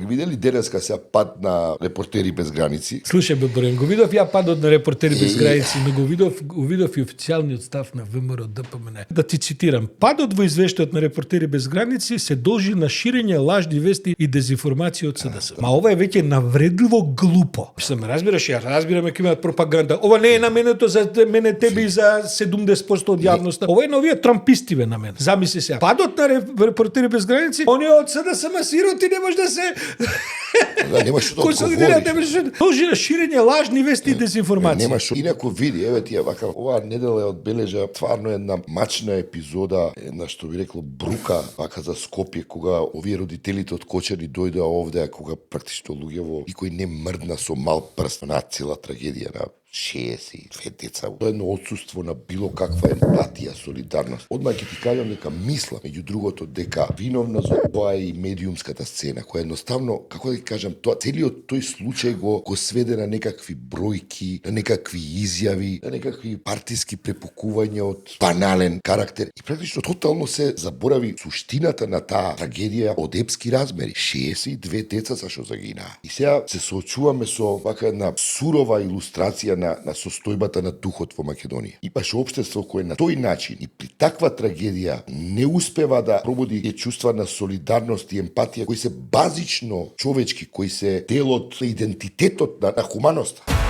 Ги видели денеска се пат на Репортери без граници? Слушај, бе, Борен, го видов ја падот на Репортери без граници, но го видов и официјалниот став на ВМРО ДПМН. Да ти цитирам, падот во извештајот на Репортери без граници се должи на ширење лажни вести и дезинформација од СДС. Ма ова е веќе навредливо глупо. Се ме разбираш, ја разбираме дека имаат пропаганда. Ова не е наменето за мене, тебе и за 70% од јавноста. Ова е на овие трампистиве на мене. Замисли се. Падот на Репортери без граници, оние од СДС масироти не може да се Да, нема што да одговориш. Должи на ширење лажни вести и дезинформација. Нема што. Инаку види, еве ти вака, оваа недела одбележа тварно една мачна епизода, една што би рекло брука, вака за Скопје, кога овие родителите од Кочани дојдоа овде, кога практично луѓево и кој не мрдна со мал прст на цела трагедија на 62 деца. Тоа е едно отсуство на било каква емпатија, солидарност. Одма ќе ти кажам дека мислам, меѓу другото, дека виновна за тоа е и медиумската сцена, која едноставно, како да ти кажам, тоа целиот тој случај го сведе на некакви бројки, на некакви изјави, на некакви партиски препукувања од банален карактер. И практично тотално се заборави суштината на таа трагедија од епски размери. 62 деца зашто загинаа. И сега се соочуваме со вака една сурова илустрација на состојбата на духот во Македонија. И баш општество кое на тој начин и при таква трагедија не успева да пробуди чувства на солидарност и емпатија кои се базично човечки, кои се дел од идентитетот на хуманоста.